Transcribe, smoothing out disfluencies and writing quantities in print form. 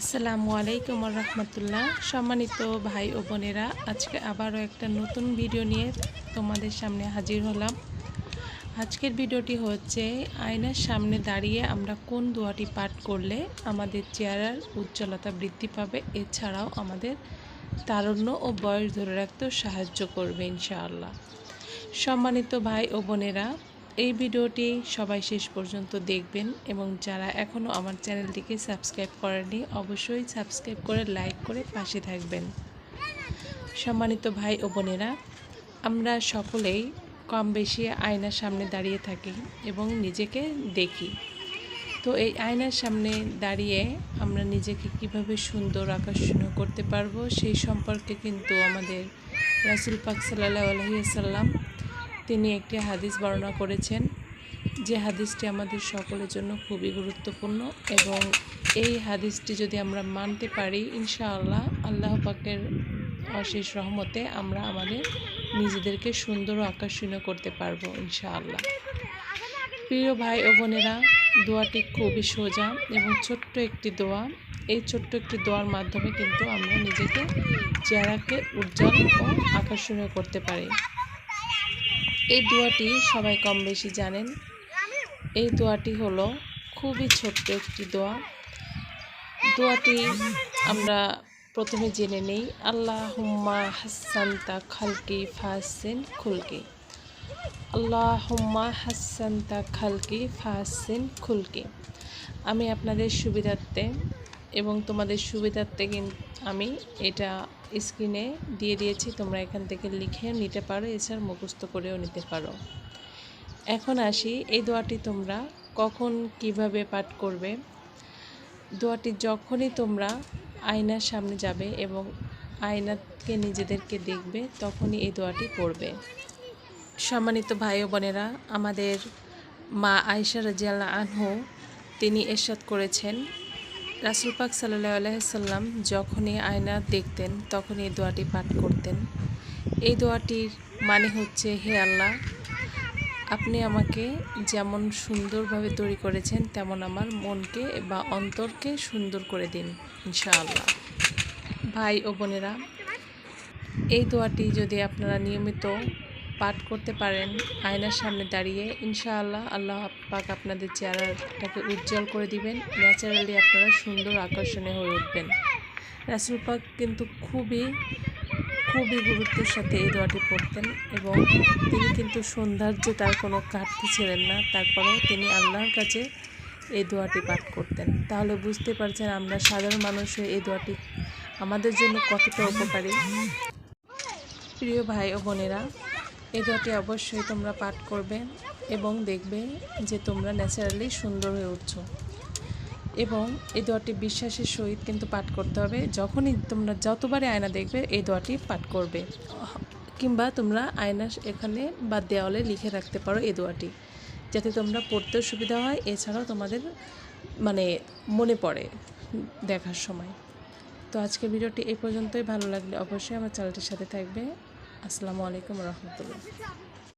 আসসালামু আলাইকুম রাহমাতুল্লাহ। সম্মানিত ভাই ও বোনেরা, আজকে আবারও একটা নতুন ভিডিও নিয়ে তোমাদের সামনে হাজির হলাম। আজকের ভিডিওটি হচ্ছে আয়নার সামনে দাঁড়িয়ে আমরা কোন দোয়াটি পাঠ করলে আমাদের চেহারার উজ্জ্বলতা বৃদ্ধি পাবে, এছাড়াও আমাদের তারুণ্য ও বয়স ধরে রাখতেও সাহায্য করবে ইনশাআল্লাহ। সম্মানিত ভাই ও বোনেরা, এই ভিডিওটি সবাই শেষ পর্যন্ত দেখবেন এবং যারা এখনও আমার চ্যানেলটিকে সাবস্ক্রাইব করেননি অবশ্যই সাবস্ক্রাইব করে লাইক করে পাশে থাকবেন। সম্মানিত ভাই ও বোনেরা, আমরা সকলেই কম বেশি আয়নার সামনে দাঁড়িয়ে থাকি এবং নিজেকে দেখি। তো এই আয়নার সামনে দাঁড়িয়ে আমরা নিজেকে কিভাবে সুন্দর আকর্ষণীয় করতে পারবো সেই সম্পর্কে কিন্তু আমাদের রাসূল পাক সাল্লাল্লাহু আলাইহি ওয়াসাল্লাম তিনি একটি হাদিস বর্ণনা করেছেন, যে হাদিসটি আমাদের সকলের জন্য খুবই গুরুত্বপূর্ণ এবং এই হাদিসটি যদি আমরা মানতে পারি ইনশাআল্লাহ আল্লাহ পাকের অশেষ রহমতে আমরা আমাদের নিজেদেরকে সুন্দর ও আকর্ষণীয় করতে পারবো ইনশাআল্লাহ। প্রিয় ভাই ও বোনেরা, দোয়াটি খুবই সোজা এবং ছোট্ট একটি দোয়া। এই ছোট্ট একটি দোয়ার মাধ্যমে কিন্তু আমরা নিজেকে চেহারাকে উজ্জ্বল ও আকর্ষণীয় করতে পারি। এই দোয়াটি সবাই কম বেশি জানেন। এই দোয়াটি হলো খুবই ছোট্ট একটি দোয়া। দোয়াটি আমরা প্রথমে জেনে নেই। আল্লাহুম্মা হাসানতা খালকি ফাহসিন খুলকি। আল্লাহুম্মা হাসানতা খালকি ফাহসিন খুলকি। আমি আপনাদের সুবিধার্থে এবং তোমাদের সুবিধার্থে আমি এটা স্ক্রিনে দিয়ে দিয়েছি, তোমরা এখান থেকে লিখে নিতে পারো, এছাড়া মুখস্থ করেও নিতে পারো। এখন আসি, এই দোয়াটি তোমরা কখন কিভাবে পাঠ করবে। দোয়াটি যখনই তোমরা আয়নার সামনে যাবে এবং আয়নাকে নিজেদেরকে দেখবে তখনই এই দোয়াটি পড়বে। সম্মানিত ভাই ও বোনেরা, আমাদের মা আয়েশা রাদিয়াল্লাহু আনহু তিনি ইরশাদ করেছেন, রাসূল পাক সাল্লাল্লাহু আলাইহি ওয়াসাল্লাম যখনই আয়না দেখতেন তখনই এই দোয়াটি পাঠ করতেন। এই দোয়াটির মানে হচ্ছে, হে আল্লাহ, আপনি আমাকে যেমন সুন্দরভাবে তৈরি করেছেন তেমন আমার মনকে বা অন্তরকে সুন্দর করে দিন ইনশাআল্লাহ। ভাই ও বোনেরা, এই দোয়াটি যদি আপনারা নিয়মিত পাঠ করতে পারেন আয়নার সামনে দাঁড়িয়ে, ইনশাআল্লাহ আল্লাহ পাক আপনাদের চেহারাটাকে উজ্জ্বল করে দিবেন। ন্যাচারালি আপনারা সুন্দর আকর্ষণীয় হয়ে উঠবেন। রাসূল পাক কিন্তু খুবই গুরুত্বের সাথে এই দোয়াটি পড়তেন এবং তিনি কিন্তু সৌন্দর্যে তার কোনো ঘাটতি ছিলেন না, তারপরেও তিনি আল্লাহর কাছে এই দোয়াটি পাঠ করতেন। তাহলে বুঝতে পারছেন আমরা সাধারণ মানুষ হয়ে এই দোয়াটি আমাদের জন্য কতটা উপকারী। প্রিয় ভাই ও বোনেরা, এই দোয়াটি অবশ্যই তোমরা পাঠ করবে এবং দেখবে যে তোমরা ন্যাচারালি সুন্দর হয়ে উঠছো। এবং এই দোয়াটি বিশ্বাসের সহিত কিন্তু পাঠ করতে হবে। যখনই তোমরা যতবারই আয়না দেখবে এই দোয়াটি পাঠ করবে, কিংবা তোমরা আয়না এখানে বা দেওয়ালে লিখে রাখতে পারো এই দোয়াটি, যাতে তোমরা পড়তেও সুবিধা হয়, এছাড়াও তোমাদের মনে পড়ে দেখার সময়। তো আজকের ভিডিওটি এই পর্যন্তই। ভালো লাগলে অবশ্যই আমার চ্যানেলটির সাথে থাকবে। আসসালামু আলাইকুম রহমতুল্লাহ।